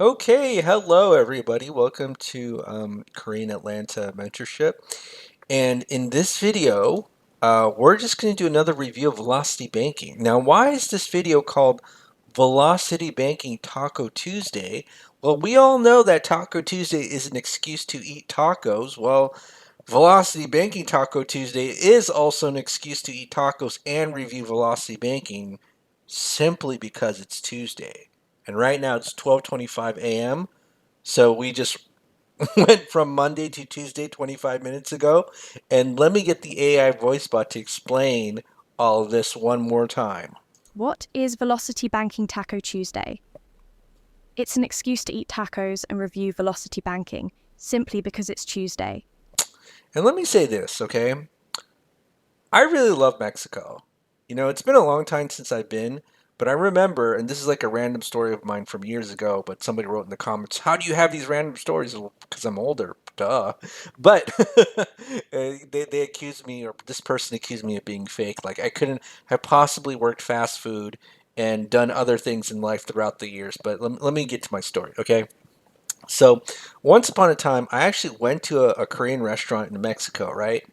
Okay, hello everybody. Welcome to Korean Atlanta Mentorship. And in this video, we're just going to do another review of Velocity Banking. Now, why is this video called Velocity Banking Taco Tuesday? Well, we all know that Taco Tuesday is an excuse to eat tacos. Well, Velocity Banking Taco Tuesday is also an excuse to eat tacos and review Velocity Banking simply because it's Tuesday. And right now it's 12:25 a.m. So we just went from Monday to Tuesday 25 minutes ago. And let me get the AI voice bot to explain all of this one more time. What is Velocity Banking Taco Tuesday? It's an excuse to eat tacos and review Velocity Banking, simply because it's Tuesday. And let me say this, okay? I really love Mexico. You know, it's been a long time since I've been, but I remember, and this is like a random story of mine from years ago, but somebody wrote in the comments, how do you have these random stories? Well, because I'm older, duh. But they accused me, or this person accused me of being fake. Like I couldn't have possibly worked fast food and done other things in life throughout the years. But let me get to my story, okay? So, once upon a time, I actually went to a Korean restaurant in Mexico, right?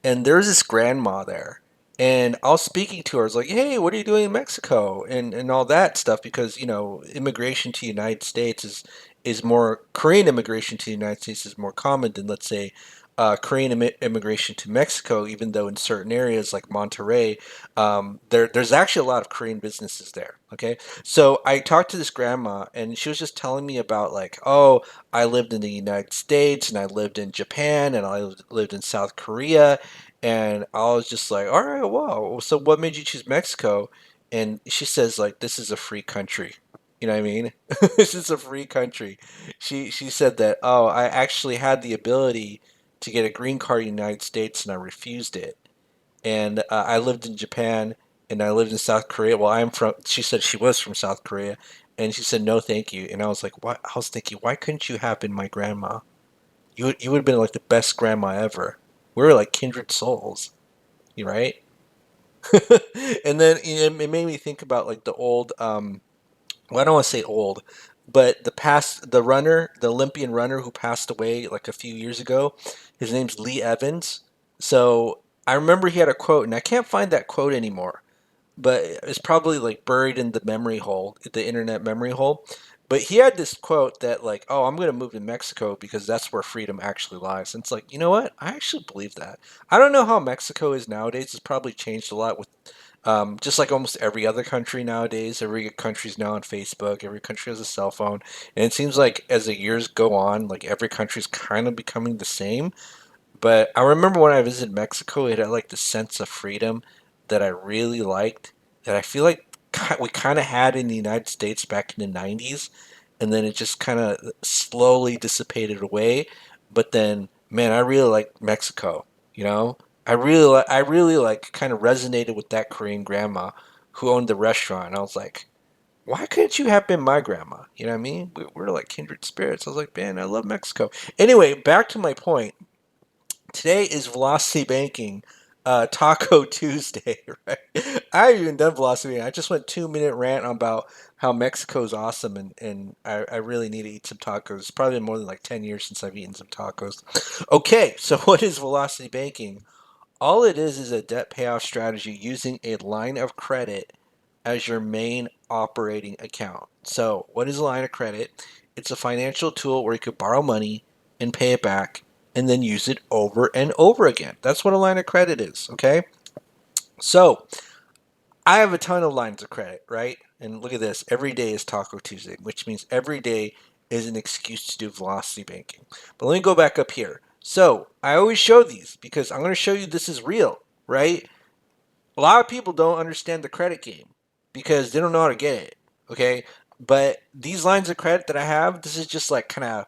And there's this grandma there. And I was speaking to her. I was like, hey, what are you doing in Mexico? And all that stuff because, immigration to the United States is more, Korean immigration to the United States is more common than, let's say, Korean immigration to Mexico, even though in certain areas like Monterrey, there's actually a lot of Korean businesses there. Okay. So I talked to this grandma and she was just telling me about like, oh, I lived in the United States and I lived in Japan and I lived in South Korea. And I was just like, all right, wow. So what made you choose Mexico? And she says like, this is a free country. You know what I mean? This is a free country. She said that, oh, I actually had the ability to get a green card in the United States and I refused it. And I lived in Japan and I lived in South Korea. Well, she said she was from South Korea. And she said, no, thank you. And I was like, what? I was thinking, why couldn't you have been my grandma? You would have been like the best grandma ever. We were like kindred souls, you right? And then it made me think about like the old, well, I don't want to say old, but the Olympian runner who passed away like a few years ago. His name's Lee Evans. So I remember he had a quote, and I can't find that quote anymore, but it's probably like buried in the memory hole, the internet memory hole. But he had this quote that like, "Oh, I'm going to move to Mexico because that's where freedom actually lies." And it's like, you know what? I actually believe that. I don't know how Mexico is nowadays. It's probably changed a lot with just like almost every other country nowadays. Every country's now on Facebook. Every country has a cell phone, and it seems like as the years go on, like every country's kind of becoming the same. But I remember when I visited Mexico, it had like the sense of freedom that I really liked, that I feel like we kind of had in the United States back in the 90s, and then it just kind of slowly dissipated away. But then, man, I really like Mexico, you know? I really like kind of resonated with that Korean grandma who owned the restaurant. I was like, why couldn't you have been my grandma? You know what I mean? We're like kindred spirits. I was like, man, I love Mexico. Anyway, back to my point. Today is Velocity Banking Taco Tuesday, right? I haven't even done Velocity Banking. I just went 2 minute rant about how Mexico's awesome and I really need to eat some tacos. It's probably been more than like 10 years since I've eaten some tacos. Okay, so what is Velocity Banking? All it is a debt payoff strategy using a line of credit as your main operating account. So, what is a line of credit? It's a financial tool where you could borrow money and pay it back and then use it over and over again. That's what a line of credit is, okay? So, I have a ton of lines of credit, right? And look at this. Every day is Taco Tuesday, which means every day is an excuse to do velocity banking. But let me go back up here. So, I always show these because I'm going to show you this is real, right? A lot of people don't understand the credit game because they don't know how to get it. Okay, but these lines of credit that I have, this is just like kind of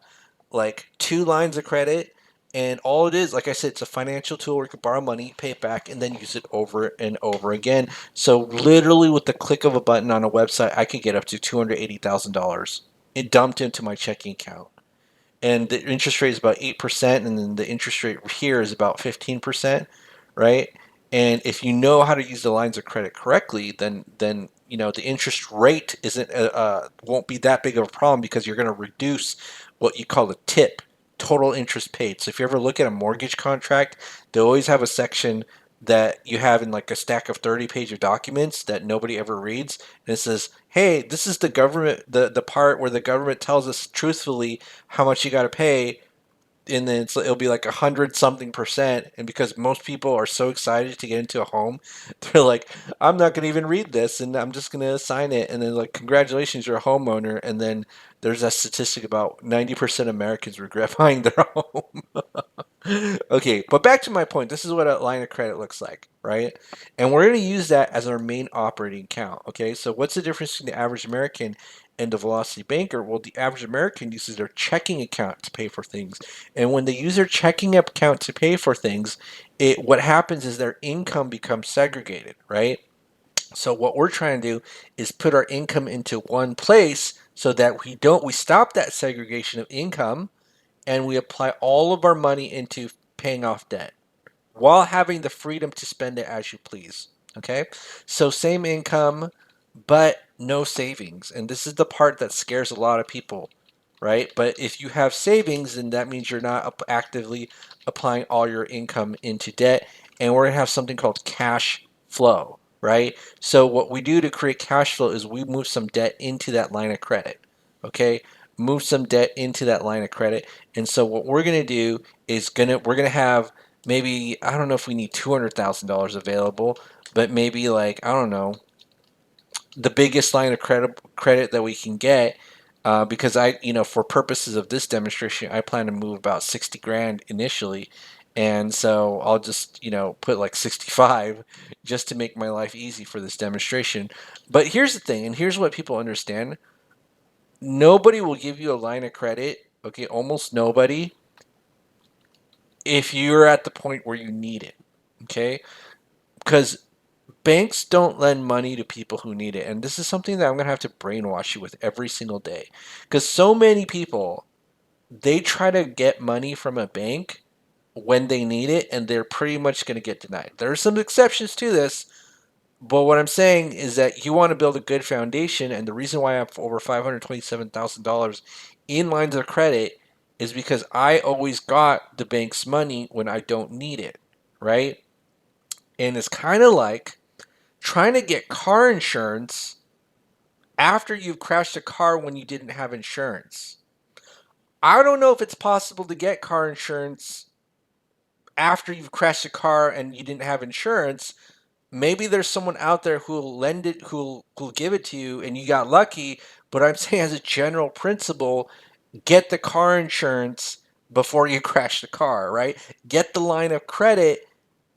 like two lines of credit, and all it is, like I said, it's a financial tool where you can borrow money, pay it back, and then use it over and over again. So literally, with the click of a button on a website, I could get up to $280,000. It dumped into my checking account, and the interest rate is about 8%, and then the interest rate here is about 15%, right? And if you know how to use the lines of credit correctly, then you know the interest rate isn't won't be that big of a problem because you're going to reduce what you call the TIP, total interest paid. So if you ever look at a mortgage contract, they always have a section that you have in like a stack of 30 pages of documents that nobody ever reads, and it says, hey, this is the government, the part where the government tells us truthfully how much you got to pay, and then it'll be like 100 something%. And because most people are so excited to get into a home, they're like, I'm not going to even read this and I'm just going to sign it. And then, like, congratulations, you're a homeowner. And then there's a statistic about 90% of Americans regret buying their home. Okay, but back to my point. This is what a line of credit looks like, right? And we're going to use that as our main operating account. Okay, so what's the difference between the average American and the Velocity Banker? Well, the average American uses their checking account to pay for things. And when they use their checking account to pay for things, what happens is their income becomes segregated, right? So what we're trying to do is put our income into one place so that we stop that segregation of income, and we apply all of our money into paying off debt while having the freedom to spend it as you please. Okay? So same income, but no savings. And this is the part that scares a lot of people, right? But if you have savings, then that means you're not actively applying all your income into debt. And we're going to have something called cash flow, right? So what we do to create cash flow is we move some debt into that line of credit, okay? Move some debt into that line of credit. And so what we're going to do is we're going to have maybe, I don't know if we need $200,000 available, but maybe, like, I don't know, the biggest line of credit that we can get, because for purposes of this demonstration, I plan to move about 60 grand initially. And so I'll just, put like 65 just to make my life easy for this demonstration. But here's the thing, and here's what people understand. Nobody will give you a line of credit, okay, almost nobody, if you're at the point where you need it, okay? Because banks don't lend money to people who need it. And this is something that I'm going to have to brainwash you with every single day. Because so many people, they try to get money from a bank when they need it, and they're pretty much going to get denied. There are some exceptions to this, but what I'm saying is that you want to build a good foundation, and the reason why I have over $527,000 in lines of credit is because I always got the bank's money when I don't need it, right? And it's kind of like trying to get car insurance after you've crashed a car when you didn't have insurance. I don't know if it's possible to get car insurance after you've crashed a car and you didn't have insurance. Maybe there's someone out there who'll lend it, who'll give it to you, and you got lucky. But I'm saying, as a general principle, get the car insurance before you crash the car, right? Get the line of credit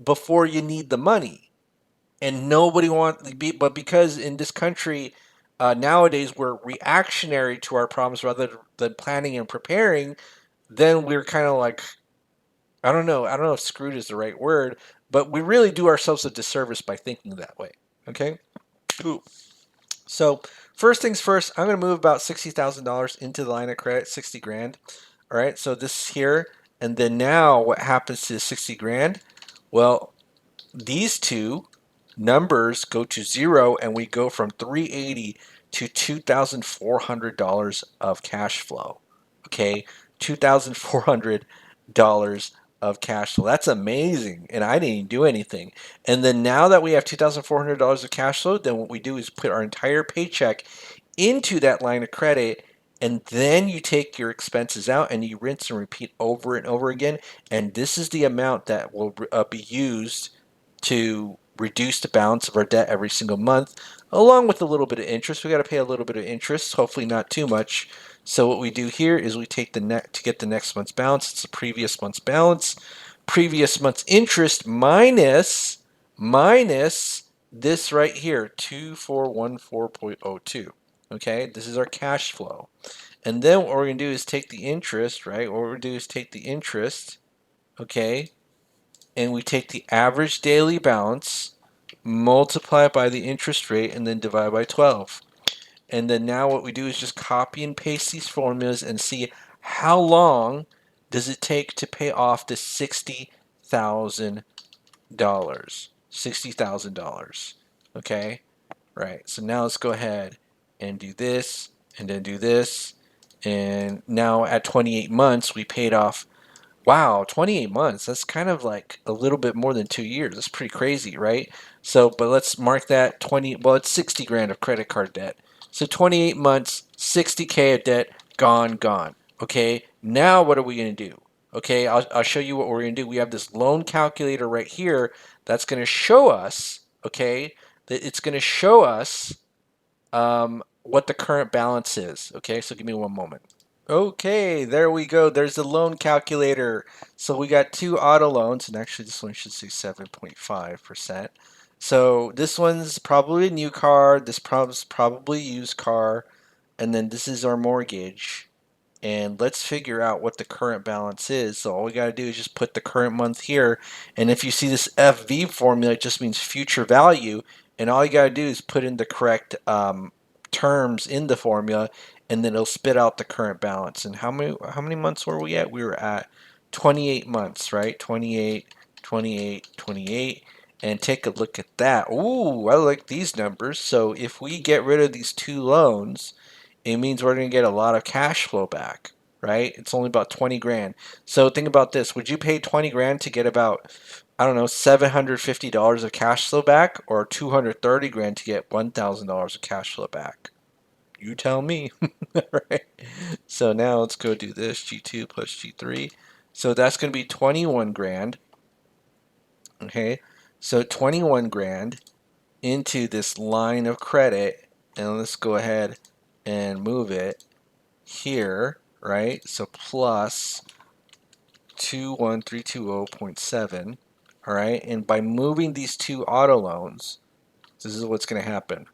before you need the money. And nobody wants, but because in this country nowadays we're reactionary to our problems rather than planning and preparing, then we're kind of like, I don't know if screwed is the right word, but we really do ourselves a disservice by thinking that way. Okay. Ooh. So first things first, I'm going to move about $60,000 into the line of credit, 60 grand. All right. So this here, and then now what happens to the 60 grand? Well, these two numbers go to zero, and we go from 380 to $2,400 of cash flow. Okay, $2,400 of cash flow. That's amazing, and I didn't do anything. And then now that we have $2,400 of cash flow, then what we do is put our entire paycheck into that line of credit, and then you take your expenses out and you rinse and repeat over and over again. And this is the amount that will be used to reduce the balance of our debt every single month, along with a little bit of interest. We got to pay a little bit of interest, hopefully not too much. So what we do here is we take the net to get the next month's balance. It's the previous month's balance, previous month's interest minus this right here, 2414.02. Okay, this is our cash flow. And then what we're going to do is take the interest, right? What we're going to do is take the interest, okay, and we take the average daily balance, multiply it by the interest rate, and then divide by 12. And then now what we do is just copy and paste these formulas and see how long does it take to pay off the $60,000. $60,000. Okay, right. So now let's go ahead and do this, and then do this, and now at 28 months we paid off. Wow, 28 months. That's kind of like a little bit more than 2 years. That's pretty crazy, right? So, but let's mark that 20, well, it's 60 grand of credit card debt. So 28 months, 60K of debt, gone, gone. Okay, now what are we going to do? Okay, I'll show you what we're going to do. We have this loan calculator right here that's going to show us, okay, that it's going to show us what the current balance is. Okay, so give me one moment. Okay, there we go. There's the loan calculator. So we got two auto loans, and actually this one should say 7.5%. So this one's probably a new car. This probably used car, and then this is our mortgage. And let's figure out what the current balance is. So all we got to do is just put the current month here. And if you see this FV formula, it just means future value. And all you got to do is put in the correct terms in the formula, and then it'll spit out the current balance. And how many months were we at? We were at 28 months, right? 28, 28, 28. And take a look at that. Ooh, I like these numbers. So if we get rid of these two loans, it means we're going to get a lot of cash flow back, right? It's only about 20 grand. So think about this. Would you pay 20 grand to get about, I don't know, $750 of cash flow back, or 230 grand to get $1,000 of cash flow back? You tell me. Right? So now let's go do this, G2 plus G3. So that's going to be 21 grand. Okay. So 21 grand into this line of credit, and let's go ahead and move it here, right? So plus 21320.7, all right? And by moving these two auto loans, this is what's going to happen.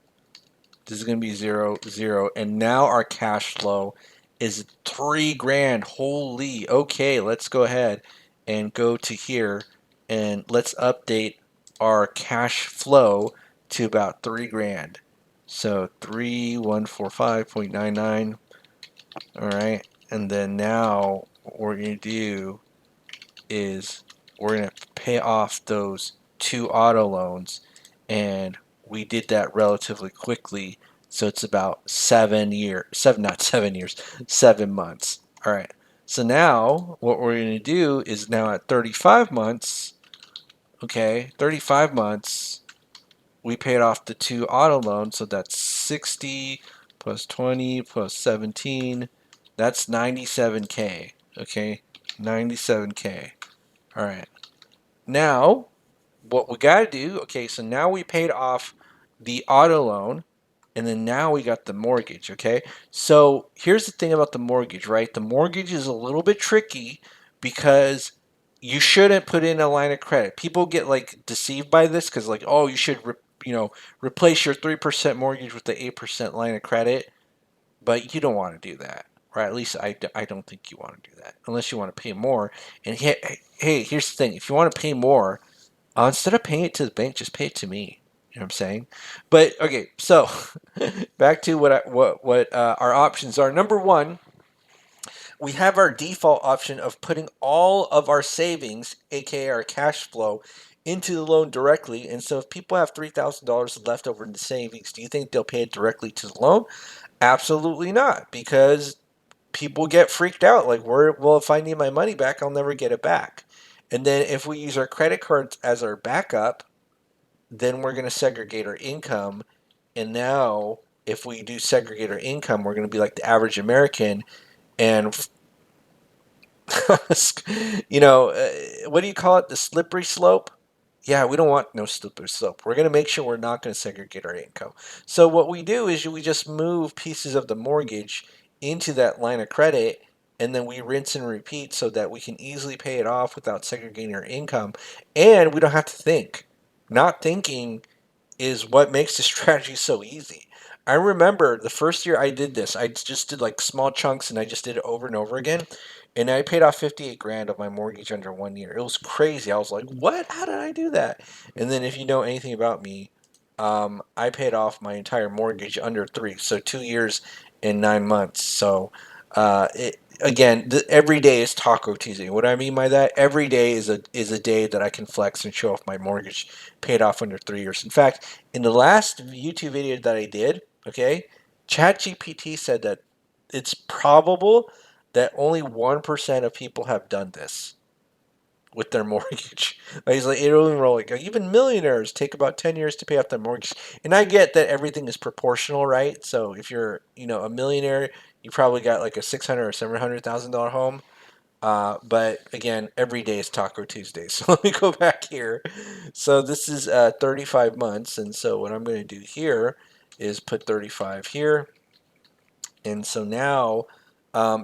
This is going to be 0, 0, and now our cash flow is 3 grand. Holy, okay, let's go ahead and go to here, and let's update our cash flow to about 3 grand. So 3145.99. All right, and then now what we're going to do is we're going to pay off those two auto loans, and we did that relatively quickly. So it's about 7 years, not 7 years, 7 months. All right. So now what we're going to do is now at 35 months, okay, 35 months, we paid off the two auto loans. So that's 60 plus 20 plus 17. That's 97K. Okay, 97K. All right. Now, what we got to do, okay, so now we paid off the auto loan, and then now we got the mortgage, okay? So here's the thing about the mortgage, right? The mortgage is a little bit tricky because you shouldn't put in a line of credit. People get like deceived by this because like, oh, you should, replace your 3% mortgage with the 8% line of credit, but you don't want to do that. Right, at least I don't think you want to do that unless you want to pay more. And hey, here's the thing: if you want to pay more, instead of paying it to the bank, just pay it to me. You know what I'm saying? But okay, so back to what our options are. Number one, we have our default option of putting all of our savings, aka our cash flow, into the loan directly. And so if people have $3,000 left over in the savings, do you think they'll pay it directly to the loan? Absolutely not, because people get freaked out. Like, well, if I need my money back, I'll never get it back. And then if we use our credit cards as our backup, then we're going to segregate our income. And now, if we do segregate our income, we're going to be like the average American. And, what do you call it? The slippery slope? Yeah, we don't want no slippery slope. We're going to make sure we're not going to segregate our income. So what we do is we just move pieces of the mortgage into that line of credit, and then we rinse and repeat so that we can easily pay it off without segregating our income, and we don't have to think. Not thinking is what makes the strategy so easy. I remember the first year I did this, I just did like small chunks and I just did it over and over again. And I paid off 58 grand of my mortgage under 1 year. It was crazy. I was like, what? How did I do that? And then if you know anything about me, I paid off my entire mortgage under three. So 2 years and 9 months. So again, every day is Taco Tuesday. What I mean by that, every day is a day that I can flex and show off my mortgage paid off under 3 years. In fact, in the last YouTube video that I did, okay, ChatGPT said that it's probable that only 1% of people have done this with their mortgage. Like, he's like, it'll enroll like even millionaires take about 10 years to pay off their mortgage. And I get that everything is proportional, right? So if you're, a millionaire, you probably got like a 600 or $700,000 home. But again, every day is Taco Tuesday. So let me go back here. So this is 35 months, and so what I'm going to do here is put 35 here. And so now,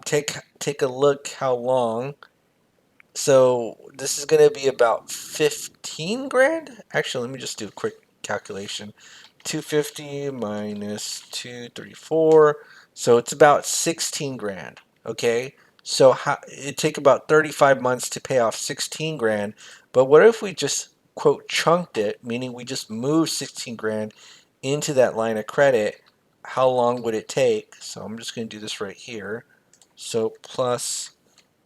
take a look how long. So this is going to be about 15 grand. Actually, let me just do a quick calculation. 250 minus 234. So it's about 16 grand. Okay. So it take about 35 months to pay off 16 grand. But what if we just quote chunked it, meaning we just moved 16 grand into that line of credit? How long would it take? So I'm just going to do this right here. So plus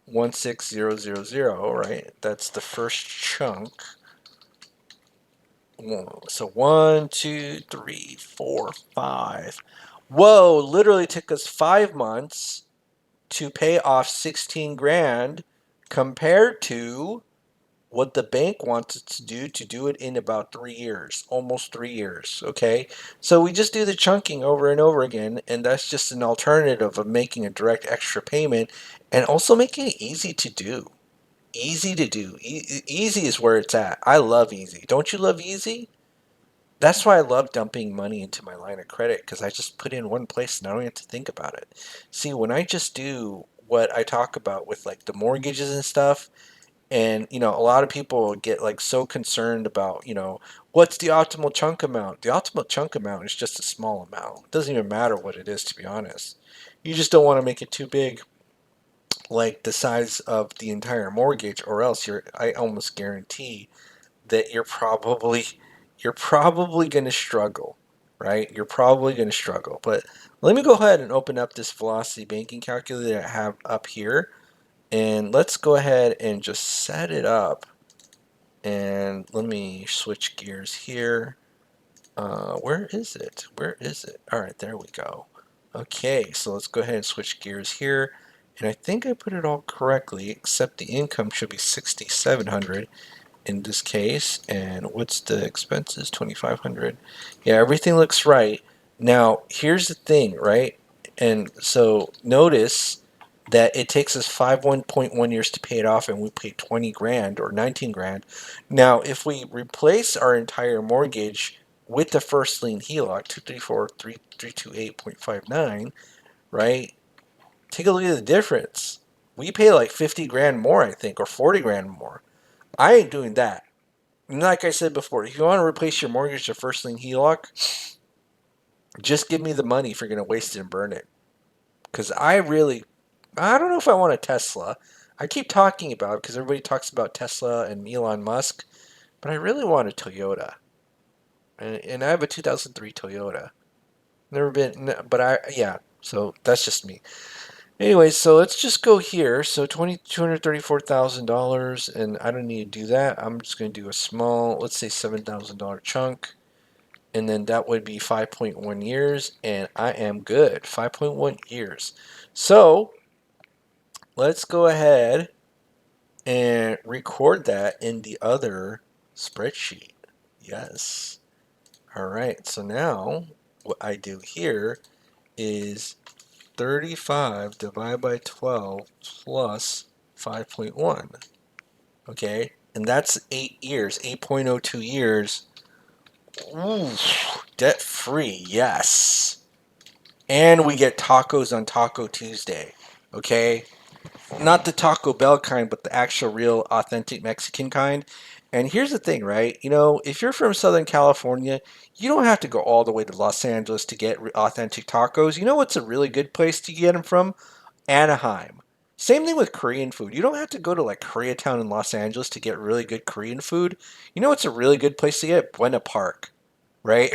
16000, right? That's the first chunk. So 1, 2, 3, 4, 5. Whoa, literally took us 5 months to pay off 16 grand compared to what the bank wants us to do it in about 3 years, almost 3 years. Okay, so we just do the chunking over and over again, and that's just an alternative of making a direct extra payment and also making it easy to do. Easy to do. Easy is where it's at. I love easy. Don't you love easy? That's why I love dumping money into my line of credit, because I just put in one place and I don't have to think about it. See, when I just do what I talk about with like the mortgages and stuff, and a lot of people get like so concerned about, what's the optimal chunk amount? The optimal chunk amount is just a small amount. It doesn't even matter what it is, to be honest. You just don't want to make it too big, like the size of the entire mortgage, or else I almost guarantee that you're probably going to struggle, right? You're probably going to struggle. But let me go ahead and open up this Velocity Banking calculator that I have up here, and let's go ahead and just set it up. And let me switch gears here. Where is it? Where is it? All right, there we go. Okay, so let's go ahead and switch gears here. And I think I put it all correctly, except the income should be 6,700 in this case. And what's the expenses? 2,500. Yeah, everything looks right. Now, here's the thing, right? And so notice that it takes us 1.1 years to pay it off, and we pay 20 grand or 19 grand. Now, if we replace our entire mortgage with the first lien HELOC, 234,328.59, right? Take a look at the difference. We pay like 50 grand more, I think, or 40 grand more. I ain't doing that. And like I said before, if you want to replace your mortgage to first lien HELOC, just give me the money if you're going to waste it and burn it. Because I don't know if I want a Tesla. I keep talking about it because everybody talks about Tesla and Elon Musk, but I really want a Toyota. And I have a 2003 Toyota. Never been, but yeah, so that's just me. Anyway, so let's just go here. So $234,000, and I don't need to do that. I'm just going to do a small, let's say $7,000 chunk, and then that would be 5.1 years, and I am good. 5.1 years. So let's go ahead and record that in the other spreadsheet. Yes. All right. So now what I do here is 35 divided by 12 plus 5.1. Okay. And that's 8 years, 8.02 years. Ooh, debt free. Yes. And we get tacos on Taco Tuesday. Okay. Not the Taco Bell kind, but the actual real authentic Mexican kind. And here's the thing, right? If you're from Southern California, you don't have to go all the way to Los Angeles to get authentic tacos. You know what's a really good place to get them from? Anaheim. Same thing with Korean food. You don't have to go to like Koreatown in Los Angeles to get really good Korean food. You know what's a really good place to get? Buena Park, right?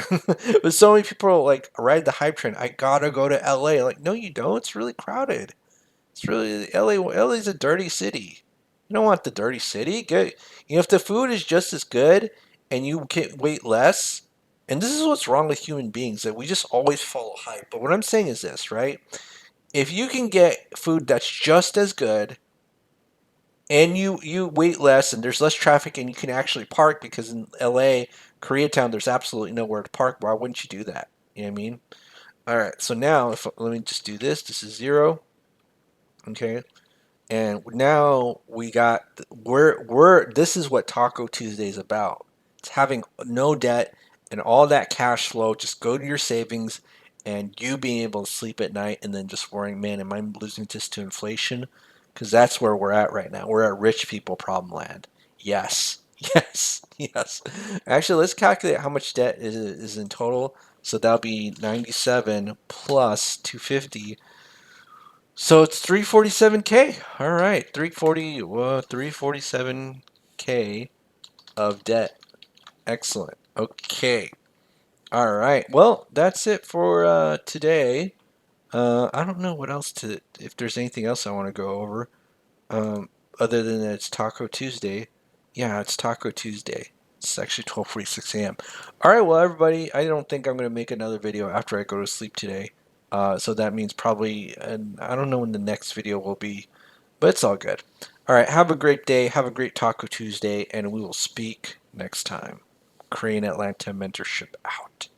But so many people like ride the hype train. I gotta go to LA. Like, no, you don't. It's really crowded. It's really LA's a dirty city. You don't want the dirty city. Get, if the food is just as good and you can wait less, and this is what's wrong with human beings that we just always follow hype. But what I'm saying is this, right? If you can get food that's just as good and you wait less and there's less traffic and you can actually park because in LA, Koreatown, there's absolutely nowhere to park. Why wouldn't you do that? You know what I mean? All right. So now, if let me just do this. This is 0. Okay. And now we got we're this is what Taco Tuesday is about. It's having no debt and all that cash flow just go to your savings and you being able to sleep at night and then just worrying, man, am I losing this to inflation? Because that's where we're at right now. We're at rich people problem land. Yes. Yes. Yes. Actually, let's calculate how much debt is in total. So that'll be 97 plus 250. So it's 347K. All right, 347K of debt. Excellent. Okay. All right. Well, that's it for today. I don't know what else to if there's anything else I want to go over. Um, other than that it's Taco Tuesday. Yeah, it's Taco Tuesday. It's actually 12:46 a.m. All right, well, everybody, I don't think I'm going to make another video after I go to sleep today. So that means probably, and I don't know when the next video will be, but it's all good. All right, have a great day. Have a great Taco Tuesday, and we will speak next time. Crane Atlanta Mentorship out.